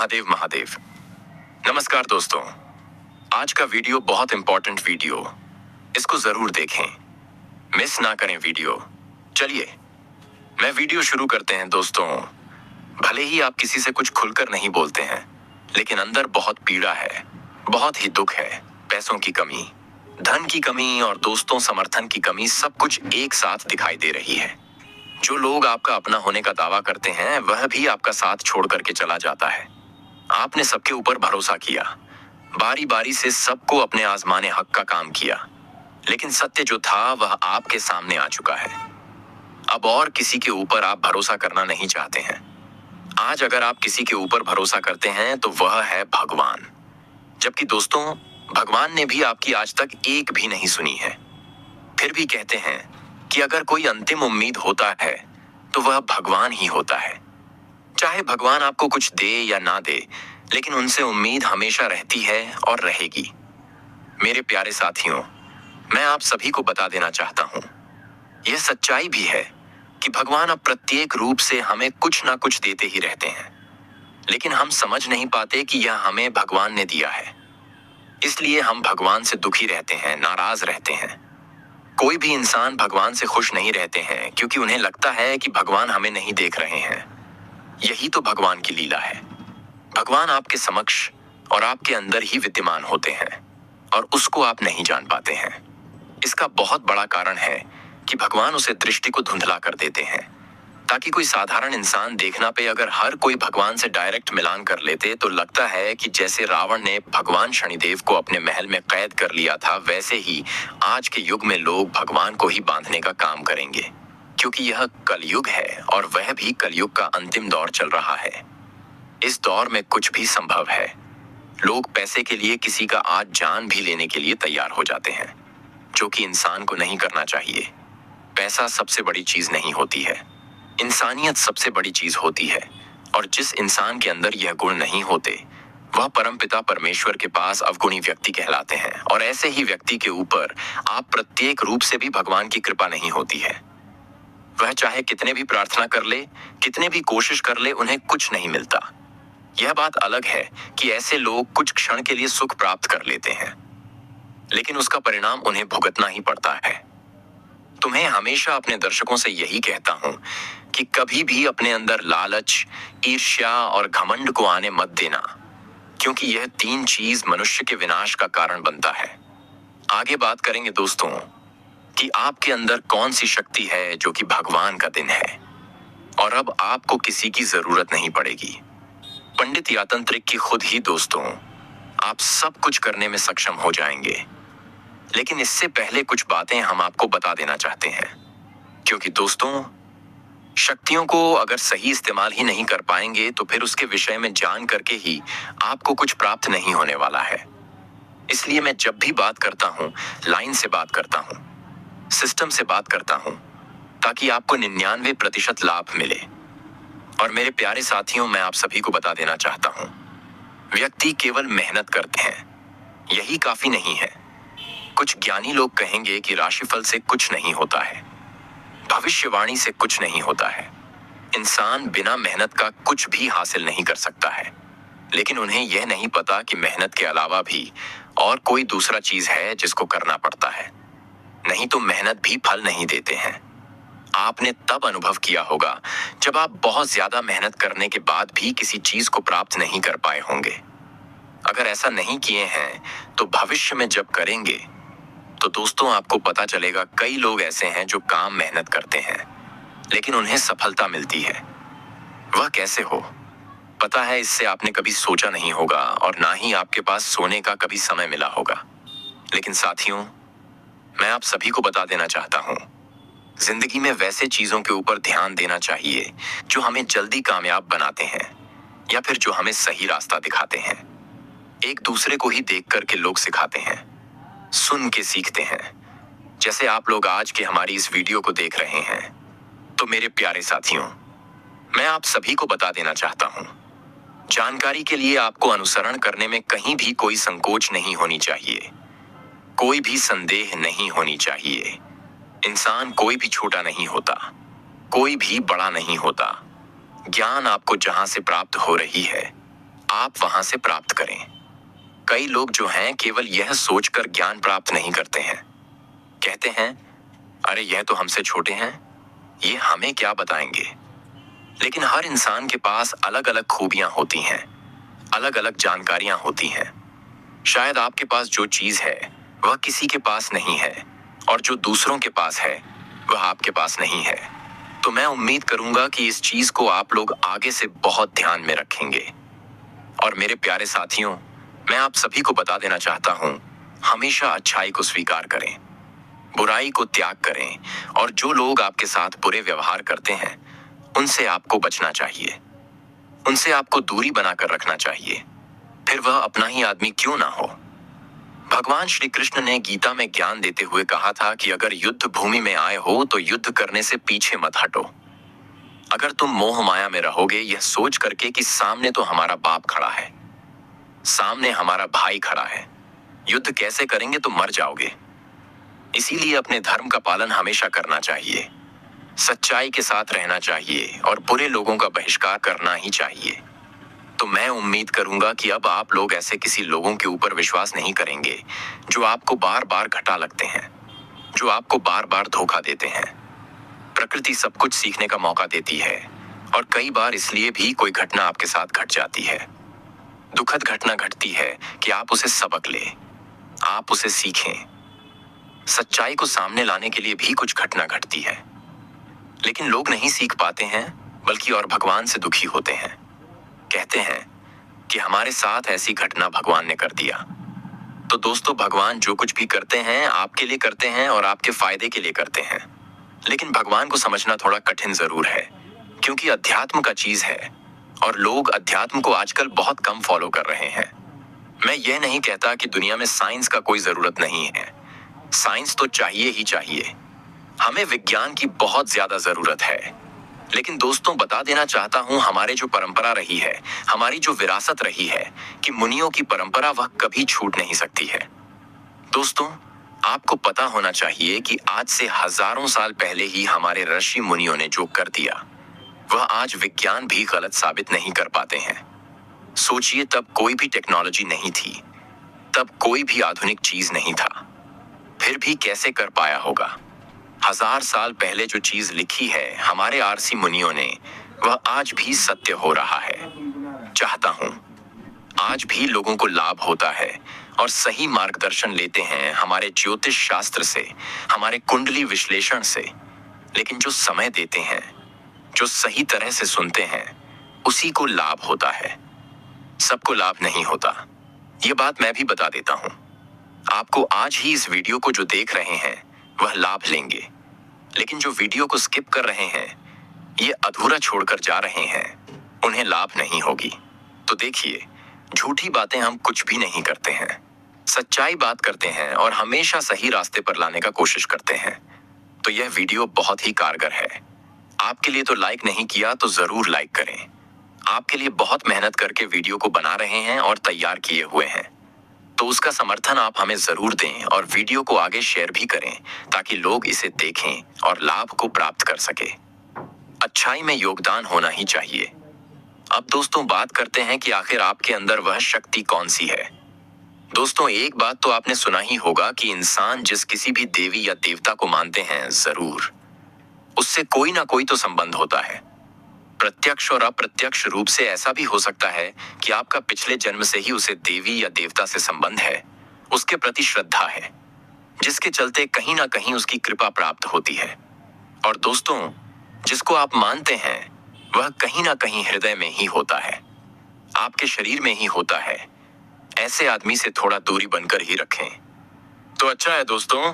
महादेव महादेव। नमस्कार दोस्तों, आज का वीडियो बहुत इंपॉर्टेंट वीडियो, इसको जरूर देखें, मिस ना करें वीडियो। चलिए मैं वीडियो शुरू करते हैं दोस्तों। भले ही आप किसी से कुछ खुलकर नहीं बोलते हैं, लेकिन अंदर बहुत पीड़ा है, बहुत ही दुख है। पैसों की कमी, धन की कमी और दोस्तों समर्थन की कमी, सब कुछ एक साथ दिखाई दे रही है। जो लोग आपका अपना होने का दावा करते हैं, वह भी आपका साथ छोड़ करके चला जाता है। आपने सबके ऊपर भरोसा किया, बारी बारी से सबको अपने आजमाने हक का काम किया, लेकिन सत्य जो था वह आपके सामने आ चुका है। अब और किसी के ऊपर आप भरोसा करना नहीं चाहते हैं। आज अगर आप किसी के ऊपर भरोसा करते हैं तो वह है भगवान। जबकि दोस्तों, भगवान ने भी आपकी आज तक एक भी नहीं सुनी है। फिर भी कहते हैं कि अगर कोई अंतिम उम्मीद होता है तो वह भगवान ही होता है। चाहे भगवान आपको कुछ दे या ना दे, लेकिन उनसे उम्मीद हमेशा रहती है और रहेगी। मेरे प्यारे साथियों, मैं आप सभी को बता देना चाहता हूं, यह सच्चाई भी है कि भगवान अब प्रत्येक रूप से हमें कुछ ना कुछ देते ही रहते हैं, लेकिन हम समझ नहीं पाते कि यह हमें भगवान ने दिया है। इसलिए हम भगवान से दुखी रहते हैं, नाराज रहते हैं। कोई भी इंसान भगवान से खुश नहीं रहते हैं, क्योंकि उन्हें लगता है कि भगवान हमें नहीं देख रहे हैं। यही तो भगवान की लीला है। भगवान आपके समक्ष और आपके अंदर ही विद्यमान होते हैं, और उसको आप नहीं जान पाते हैं। इसका बहुत बड़ा कारण है कि भगवान उसे दृष्टि को धुंधला कर देते हैं, ताकि कोई साधारण इंसान देखना पे अगर हर कोई भगवान से डायरेक्ट मिलान कर लेते तो लगता है कि जैसे रावण ने भगवान शनिदेव को अपने महल में कैद कर लिया था, वैसे ही आज के युग में लोग भगवान को ही बांधने का काम करेंगे, क्योंकि यह कलयुग है और वह भी कलयुग का अंतिम दौर चल रहा है। इस दौर में कुछ भी संभव है। लोग पैसे के लिए किसी का आज जान भी लेने के लिए तैयार हो जाते हैं, जो कि इंसान को नहीं करना चाहिए। पैसा सबसे बड़ी चीज नहीं होती है, इंसानियत सबसे बड़ी चीज होती है, और जिस इंसान के अंदर यह गुण नहीं होते, वह परमपिता परमेश्वर के पास अवगुणी व्यक्ति कहलाते हैं। और ऐसे ही व्यक्ति के ऊपर आप प्रत्येक रूप से भी भगवान की कृपा नहीं होती है। वह चाहे कितने भी प्रार्थना कर ले, कितने भी कोशिश कर ले, उन्हें कुछ नहीं मिलता। यह बात अलग है कि ऐसे लोग कुछ क्षण के लिए सुख प्राप्त कर लेते हैं, लेकिन उसका परिणाम उन्हें भुगतना ही पड़ता है। तुम्हें हमेशा अपने दर्शकों से यही कहता हूं कि कभी भी अपने अंदर लालच, ईर्ष्या और घमंड को आने मत देना, क्योंकि यह तीन चीज मनुष्य के विनाश का कारण बनता है। आगे बात करेंगे दोस्तों कि आपके अंदर कौन सी शक्ति है जो कि भगवान का दिन है, और अब आपको किसी की जरूरत नहीं पड़ेगी। पंडित यातंत्रिक की खुद ही दोस्तों, आप सब कुछ करने में सक्षम हो जाएंगे। लेकिन इससे पहले कुछ बातें हम आपको बता देना चाहते हैं, क्योंकि दोस्तों, शक्तियों को अगर सही इस्तेमाल ही नहीं कर पाएंगे तो फिर उसके विषय में जान करके ही आपको कुछ प्राप्त नहीं होने वाला है। इसलिए मैं जब भी बात करता हूं, लाइन से बात करता हूं, सिस्टम से बात करता हूं, ताकि आपको 99% लाभ मिले। और मेरे प्यारे साथियों, मैं आप सभी को बता देना चाहता हूं, व्यक्ति केवल मेहनत करते हैं, यही काफी नहीं है। कुछ ज्ञानी लोग कहेंगे कि राशिफल से कुछ नहीं होता है, भविष्यवाणी से कुछ नहीं होता है, इंसान बिना मेहनत का कुछ भी हासिल नहीं कर सकता है। लेकिन उन्हें यह नहीं पता कि मेहनत के अलावा भी और कोई दूसरा चीज है जिसको करना पड़ता है, नहीं तो मेहनत भी फल नहीं देते हैं। आपने तब अनुभव किया होगा जब आप बहुत ज्यादा मेहनत करने के बाद भी किसी चीज को प्राप्त नहीं कर पाए होंगे। अगर ऐसा नहीं किए हैं तो भविष्य में जब करेंगे तो दोस्तों आपको पता चलेगा, कई लोग ऐसे हैं जो काम मेहनत करते हैं लेकिन उन्हें सफलता मिलती है। वह कैसे हो पता है, इससे आपने कभी सोचा नहीं होगा, और ना ही आपके पास सोने का कभी समय मिला होगा। लेकिन साथियों, मैं आप सभी को बता देना चाहता हूं, जिंदगी में वैसे चीजों के ऊपर ध्यान देना चाहिए जो हमें जल्दी कामयाब बनाते हैं, या फिर जो हमें सही रास्ता दिखाते हैं। एक दूसरे को ही देख करके लोग सिखाते हैं, सुन के सीखते हैं। जैसे आप लोग आज के हमारी इस वीडियो को देख रहे हैं। तो मेरे प्यारे साथियों, मैं आप सभी को बता देना चाहता हूं, जानकारी के लिए आपको अनुसरण करने में कहीं भी कोई संकोच नहीं होनी चाहिए, कोई भी संदेह नहीं होनी चाहिए। इंसान कोई भी छोटा नहीं होता, कोई भी बड़ा नहीं होता। ज्ञान आपको जहां से प्राप्त हो रही है, आप वहां से प्राप्त करें। कई लोग जो हैं केवल यह सोचकर ज्ञान प्राप्त नहीं करते हैं। कहते हैं, अरे यह तो हमसे छोटे हैं, ये हमें क्या बताएंगे। लेकिन हर इंसान के पास अलग अलग खूबियां होती हैं, अलग अलग जानकारियां होती हैं। शायद आपके पास जो चीज है वह किसी के पास नहीं है, और जो दूसरों के पास है वह आपके पास नहीं है। तो मैं उम्मीद करूंगा कि इस चीज को आप लोग आगे से बहुत ध्यान में रखेंगे। और मेरे प्यारे साथियों, मैं आप सभी को बता देना चाहता हूं, हमेशा अच्छाई को स्वीकार करें, बुराई को त्याग करें, और जो लोग आपके साथ बुरे व्यवहार करते हैं उनसे आपको बचना चाहिए, उनसे आपको दूरी बनाकर रखना चाहिए, फिर वह अपना ही आदमी क्यों ना हो। भगवान श्री कृष्ण ने गीता में ज्ञान देते हुए कहा था कि अगर युद्ध भूमि में आए हो तो युद्ध करने से पीछे मत हटो। अगर तुम मोह माया में रहोगे यह सोच करके कि सामने तो हमारा बाप खड़ा है, सामने हमारा भाई खड़ा है, युद्ध कैसे करेंगे तो मर जाओगे। इसीलिए अपने धर्म का पालन हमेशा करना चाहिए, सच्चाई के साथ रहना चाहिए, और बुरे लोगों का बहिष्कार करना ही चाहिए। तो मैं उम्मीद करूंगा कि अब आप लोग ऐसे किसी लोगों के ऊपर विश्वास नहीं करेंगे जो आपको बार बार घटा लगते हैं, जो आपको बार बार धोखा देते हैं। प्रकृति सब कुछ सीखने का मौका देती है, और कई बार इसलिए भी कोई घटना आपके साथ घट जाती है, दुखद घटना घटती है कि आप उसे सबक लें, आप उसे सीखें। सच्चाई को सामने लाने के लिए भी कुछ घटना घटती है, लेकिन लोग नहीं सीख पाते हैं, बल्कि और भगवान से दुखी होते हैं। कहते हैं कि हमारे साथ ऐसी घटना भगवान ने कर दिया। तो दोस्तों, भगवान जो कुछ भी करते हैं आपके लिए करते हैं और आपके फायदे के लिए करते हैं। लेकिन भगवान को समझना थोड़ा कठिन जरूर है, क्योंकि अध्यात्म का चीज है, और लोग अध्यात्म को आजकल बहुत कम फॉलो कर रहे हैं। मैं यह नहीं कहता कि दुनिया में साइंस का कोई जरूरत नहीं है, साइंस तो चाहिए ही चाहिए, हमें विज्ञान की बहुत ज्यादा जरूरत है। लेकिन दोस्तों, बता देना चाहता हूं, हमारे जो परंपरा रही है, हमारी जो विरासत रही है कि मुनियों की परंपरा, वह कभी छूट नहीं सकती है। दोस्तों, आपको पता होना चाहिए कि आज से हजारों साल पहले ही हमारे ऋषि मुनियों ने जो कर दिया वह आज विज्ञान भी गलत साबित नहीं कर पाते हैं। सोचिए, तब कोई भी टेक्नोलॉजी नहीं थी, तब कोई भी आधुनिक चीज नहीं था, फिर भी कैसे कर पाया होगा। 1000 साल पहले जो चीज लिखी है हमारे आरसी मुनियों ने, वह आज भी सत्य हो रहा है। चाहता हूं आज भी लोगों को लाभ होता है और सही मार्गदर्शन लेते हैं हमारे ज्योतिष शास्त्र से, हमारे कुंडली विश्लेषण से। लेकिन जो समय देते हैं, जो सही तरह से सुनते हैं, उसी को लाभ होता है, सबको लाभ नहीं होता। ये बात मैं भी बता देता हूं, आपको आज ही इस वीडियो को जो देख रहे हैं वह लाभ लेंगे, लेकिन जो वीडियो को स्किप कर रहे हैं, ये अधूरा छोड़कर जा रहे हैं, उन्हें लाभ नहीं होगी। तो देखिए, झूठी बातें हम कुछ भी नहीं करते हैं, सच्चाई बात करते हैं और हमेशा सही रास्ते पर लाने का कोशिश करते हैं। तो यह वीडियो बहुत ही कारगर है। आपके लिए तो लाइक नहीं किया तो जरूर लाइक करें। आपके लिए बहुत मेहनत करके वीडियो को बना रहे हैं और तैयार किए हुए हैं, तो उसका समर्थन आप हमें जरूर दें और वीडियो को आगे शेयर भी करें, ताकि लोग इसे देखें और लाभ को प्राप्त कर सके। अच्छाई में योगदान होना ही चाहिए। अब दोस्तों, बात करते हैं कि आखिर आपके अंदर वह शक्ति कौन सी है। दोस्तों, एक बात तो आपने सुना ही होगा कि इंसान जिस किसी भी देवी या देवता को मानते हैं, जरूर उससे कोई ना कोई तो संबंध होता है। प्रत्यक्ष और अप्रत्यक्ष रूप से ऐसा भी हो सकता है कि आपका पिछले जन्म से ही उसे देवी या देवता से संबंध है, उसके प्रति श्रद्धा है, जिसके चलते कहीं ना कहीं उसकी कृपा प्राप्त होती है। और दोस्तों, जिसको आप मानते हैं वह कहीं ना कहीं हृदय में ही होता है, आपके शरीर में ही होता है। ऐसे आदमी से थोड़ा दूरी बनकर ही रखें। तो अच्छा है दोस्तों,